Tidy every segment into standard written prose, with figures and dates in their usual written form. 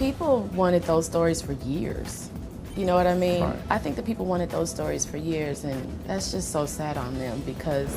People wanted those stories for years. You know what I mean? Right. I think that people wanted those stories for years, and that's just so sad on them because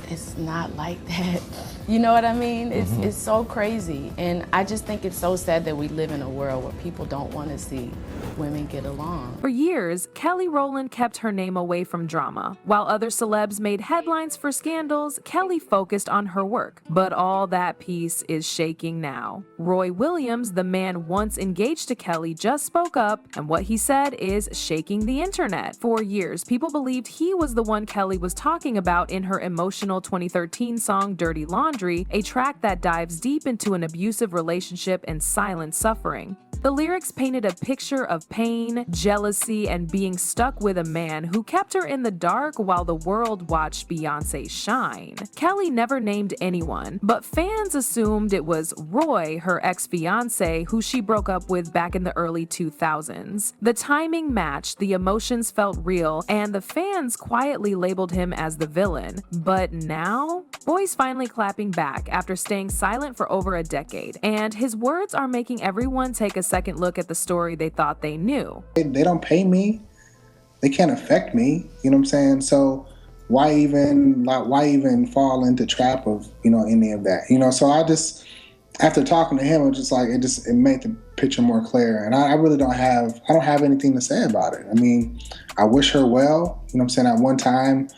it's not like that. You know what I mean? It's so crazy. And I just think it's so sad that we live in a world where people don't want to see women get along. For years, Kelly Rowland kept her name away from drama. While other celebs made headlines for scandals, Kelly focused on her work. But all that peace is shaking now. Roy Williams, the man once engaged to Kelly, just spoke up, and what he said is shaking the internet. For years, people believed he was the one Kelly was talking about in her emotional 2013 song Dirty Laundry, a track that dives deep into an abusive relationship and silent suffering. The lyrics painted a picture of pain, jealousy, and being stuck with a man who kept her in the dark while the world watched Beyonce shine. Kelly never named anyone, but fans assumed it was Roy, her ex-fiancé, who she broke up with back in the early 2000s. The timing matched, the emotions felt real, and the fans quietly labeled him as the villain. But now, Roy's finally clapping back after staying silent for over a decade, and his words are making everyone take a second look at the story they thought they knew. They don't pay me. They can't affect me. You know what I'm saying? So why even fall into trap of, any of that? So I just, after talking to him, it was just like, it made the picture more clear. And I really don't have anything to say about it. I mean, I wish her well. At one time,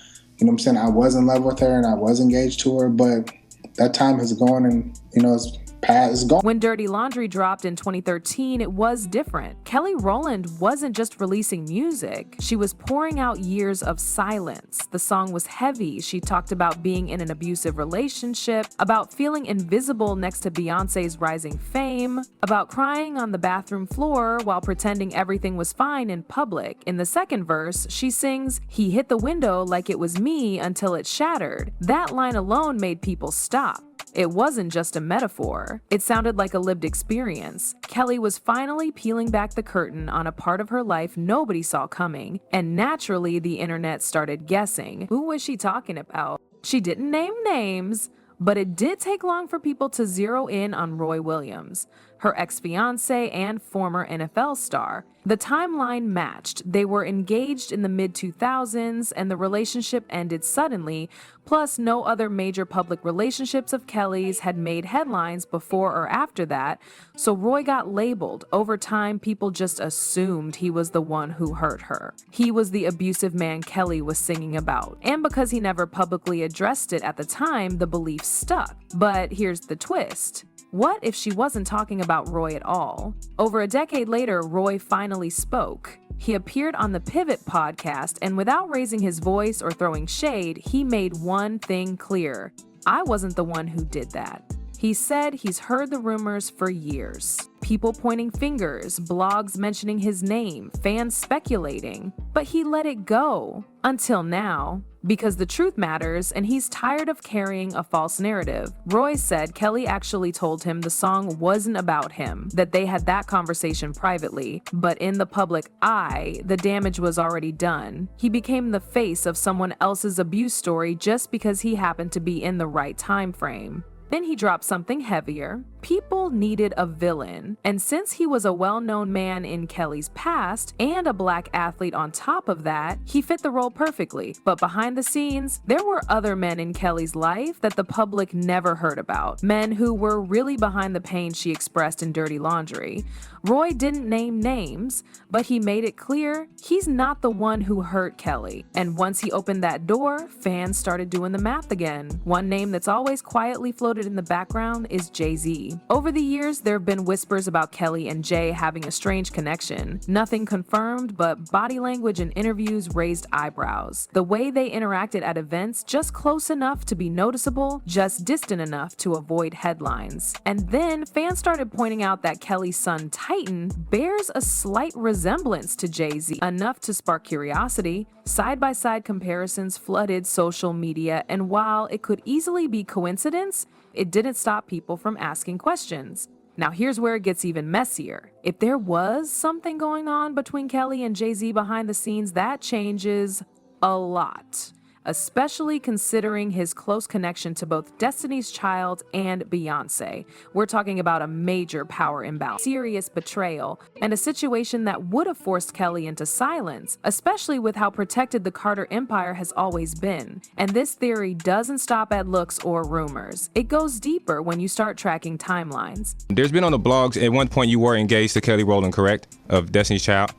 I was in love with her and I was engaged to her, but that time has gone and, it's past, gone. When Dirty Laundry dropped in 2013, it was different. Kelly Rowland wasn't just releasing music. She was pouring out years of silence. The song was heavy. She talked about being in an abusive relationship, about feeling invisible next to Beyonce's rising fame, about crying on the bathroom floor while pretending everything was fine in public. In the second verse, she sings, "He hit the window like it was me until it shattered." That line alone made people stop. It wasn't just a metaphor. It sounded like a lived experience. Kelly was finally peeling back the curtain on a part of her life nobody saw coming, and naturally the internet started guessing. Who was she talking about? She didn't name names, but it did take long for people to zero in on Roy Williams, her ex-fiancé and former NFL star. The timeline matched. They were engaged in the mid-2000s, and the relationship ended suddenly, plus no other major public relationships of Kelly's had made headlines before or after that, so Roy got labeled. Over time, people just assumed he was the one who hurt her. He was the abusive man Kelly was singing about, and because he never publicly addressed it at the time, the belief stuck. But here's the twist. What if she wasn't talking about Roy at all? Over a decade later, Roy finally spoke. He appeared on the Pivot podcast, and without raising his voice or throwing shade, he made one thing clear. I wasn't the one who did that. He said he's heard the rumors for years. People pointing fingers, blogs mentioning his name, fans speculating. But he let it go. Until now. Because the truth matters, and he's tired of carrying a false narrative. Roy said Kelly actually told him the song wasn't about him, that they had that conversation privately, but in the public eye, the damage was already done. He became the face of someone else's abuse story just because he happened to be in the right time frame. Then he dropped something heavier. People needed a villain, and since he was a well-known man in Kelly's past and a black athlete on top of that, he fit the role perfectly. But behind the scenes, there were other men in Kelly's life that the public never heard about, men who were really behind the pain she expressed in Dirty Laundry. Roy didn't name names, but he made it clear he's not the one who hurt Kelly. And once he opened that door, fans started doing the math again. One name that's always quietly floated in the background is Jay-Z. Over the years, there have been whispers about Kelly and Jay having a strange connection. Nothing confirmed, but body language in interviews raised eyebrows. The way they interacted at events, just close enough to be noticeable, just distant enough to avoid headlines. And then fans started pointing out that Kelly's son Titan bears a slight resemblance to Jay-Z, enough to spark curiosity. Side-by-side comparisons flooded social media, and while it could easily be coincidence, it didn't stop people from asking questions. Now here's where it gets even messier. If there was something going on between Kelly and Jay-Z behind the scenes, that changes a lot. especially considering his close connection to both Destiny's Child and Beyonce. We're talking about a major power imbalance, serious betrayal, and a situation that would have forced Kelly into silence, especially with how protected the Carter empire has always been. And this theory doesn't stop at looks or rumors. It goes deeper when you start tracking timelines. There's been on the blogs, at one point you were engaged to Kelly Rowland, correct? Of Destiny's Child?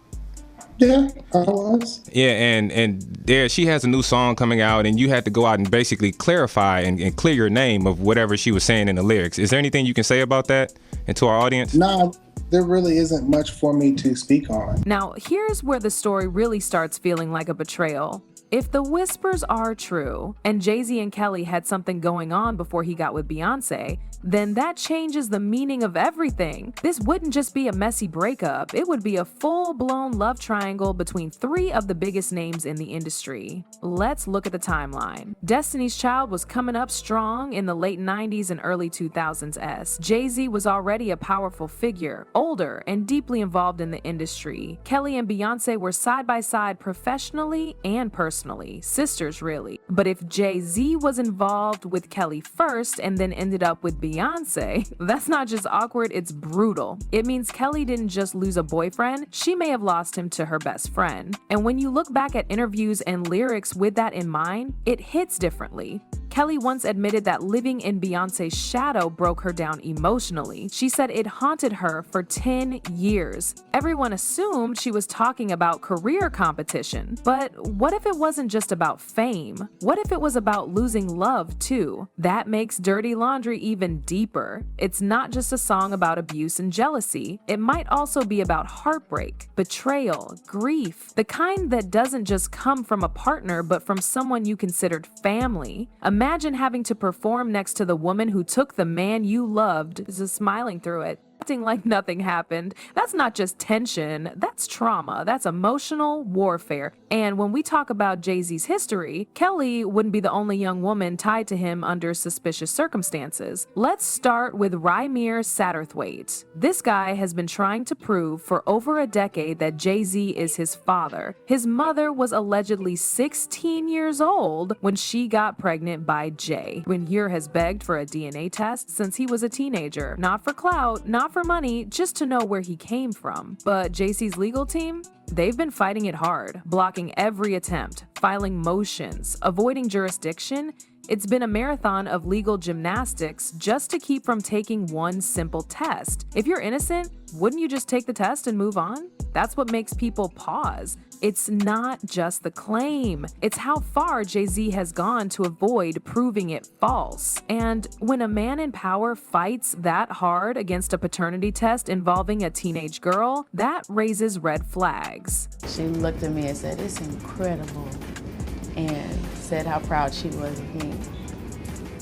Yeah, I was. Yeah, and there she has a new song coming out, and you had to go out and basically clarify and clear your name of whatever she was saying in the lyrics. Is there anything you can say about that and to our audience? No, there really isn't much for me to speak on. Now, here's where the story really starts feeling like a betrayal. If the whispers are true, and Jay-Z and Kelly had something going on before he got with Beyonce, then that changes the meaning of everything. This wouldn't just be a messy breakup, it would be a full-blown love triangle between three of the biggest names in the industry. Let's look at the timeline. Destiny's Child was coming up strong in the late 90s and early 2000s. Jay-Z was already a powerful figure, older and deeply involved in the industry. Kelly and Beyonce were side by side professionally and personally, sisters really. But if Jay-Z was involved with Kelly first and then ended up with Beyonce, that's not just awkward, it's brutal. It means Kelly didn't just lose a boyfriend, she may have lost him to her best friend. And when you look back at interviews and lyrics with that in mind, it hits differently. Kelly once admitted that living in Beyonce's shadow broke her down emotionally. She said it haunted her for 10 years. Everyone assumed she was talking about career competition. But what if it wasn't just about fame? What if it was about losing love too? That makes Dirty Laundry even deeper. It's not just a song about abuse and jealousy. It might also be about heartbreak, betrayal, grief, the kind that doesn't just come from a partner but from someone you considered family. Imagine having to perform next to the woman who took the man you loved, just smiling through it, acting like nothing happened. That's not just tension, that's trauma, that's emotional warfare. And when we talk about Jay-Z's history, Kelly wouldn't be the only young woman tied to him under suspicious circumstances. Let's start with Rymir Satterthwaite. This guy has been trying to prove for over a decade that Jay-Z is his father. His mother was allegedly 16 years old when she got pregnant by Jay. Rymir has begged for a DNA test since he was a teenager, not for clout, not for money, just to know where he came from. But JC's legal team? They've been fighting it hard, blocking every attempt, filing motions, avoiding jurisdiction. It's been a marathon of legal gymnastics just to keep from taking one simple test. If you're innocent, wouldn't you just take the test and move on? That's what makes people pause. It's not just the claim, it's how far Jay-Z has gone to avoid proving it false. And when a man in power fights that hard against a paternity test involving a teenage girl, that raises red flags. She looked at me and said, "It's incredible," and said how proud she was of me.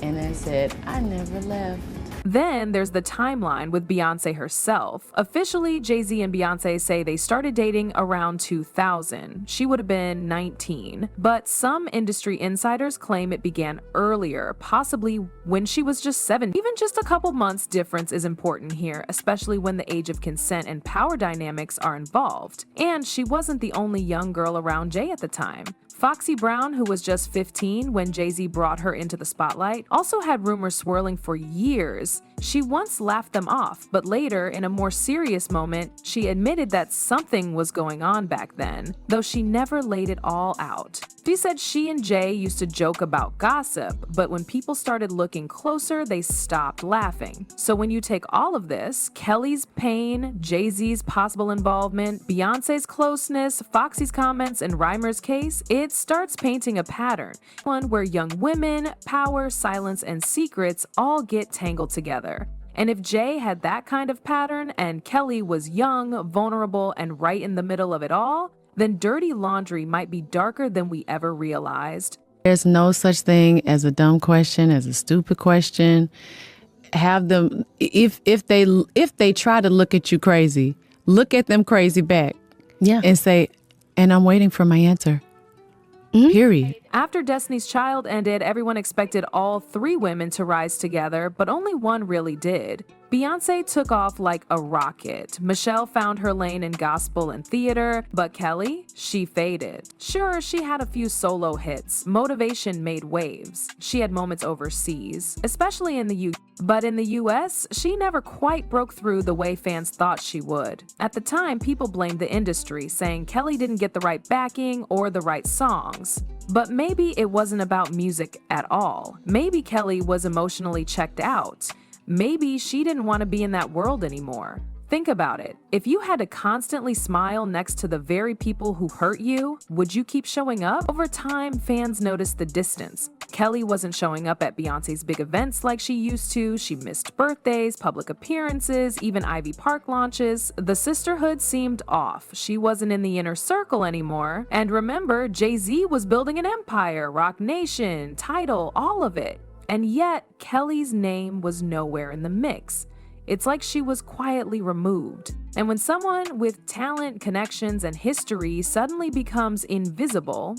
And then said, "I never left." Then there's the timeline with Beyonce herself. Officially, Jay-Z and Beyonce say they started dating around 2000. She would have been 19. But some industry insiders claim it began earlier, possibly when she was just 7. Even just a couple months difference is important here, especially when the age of consent and power dynamics are involved. And she wasn't the only young girl around Jay at the time. Foxy Brown, who was just 15 when Jay-Z brought her into the spotlight, also had rumors swirling for years. She once laughed them off, but later, in a more serious moment, she admitted that something was going on back then, though she never laid it all out. She said she and Jay used to joke about gossip, but when people started looking closer, they stopped laughing. So when you take all of this, Kelly's pain, Jay-Z's possible involvement, Beyonce's closeness, Foxy's comments, and Rymer's case, it starts painting a pattern, one where young women, power, silence, and secrets all get tangled together. And if Jay had that kind of pattern and Kelly was young, vulnerable, and right in the middle of it all, then Dirty Laundry might be darker than we ever realized. There's no such thing as a dumb question, as a stupid question. Have them, if they try to look at you crazy, look at them crazy back. Yeah. And say, "And I'm waiting for my answer." Period. After Destiny's Child ended, everyone expected all three women to rise together, but only one really did. Beyonce took off like a rocket. Michelle found her lane in gospel and theater, but Kelly, she faded. Sure, she had a few solo hits. Motivation made waves. She had moments overseas, especially in the UK. But in the US, she never quite broke through the way fans thought she would. At the time, people blamed the industry, saying Kelly didn't get the right backing or the right songs. But maybe it wasn't about music at all. Maybe Kelly was emotionally checked out. Maybe she didn't want to be in that world anymore. Think about it. If you had to constantly smile next to the very people who hurt you, would you keep showing up? Over time, fans noticed the distance. Kelly wasn't showing up at Beyonce's big events like she used to. She missed birthdays, public appearances, even Ivy Park launches. The sisterhood seemed off. She wasn't in the inner circle anymore. And remember, Jay-Z was building an empire, Rock Nation, Tidal, all of it. And yet, Kelly's name was nowhere in the mix. It's like she was quietly removed. And when someone with talent, connections, and history suddenly becomes invisible,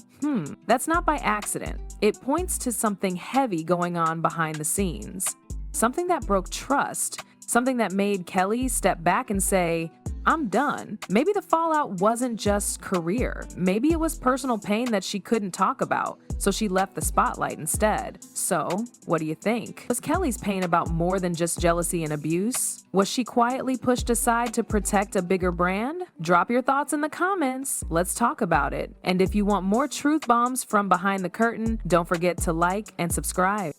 that's not by accident. It points to something heavy going on behind the scenes. Something that broke trust. Something that made Kelly step back and say, I'm done. Maybe the fallout wasn't just career. Maybe it was personal pain that she couldn't talk about, so she left the spotlight instead. So, what do you think? Was Kelly's pain about more than just jealousy and abuse? Was she quietly pushed aside to protect a bigger brand? Drop your thoughts in the comments. Let's talk about it. And if you want more truth bombs from behind the curtain, don't forget to like and subscribe.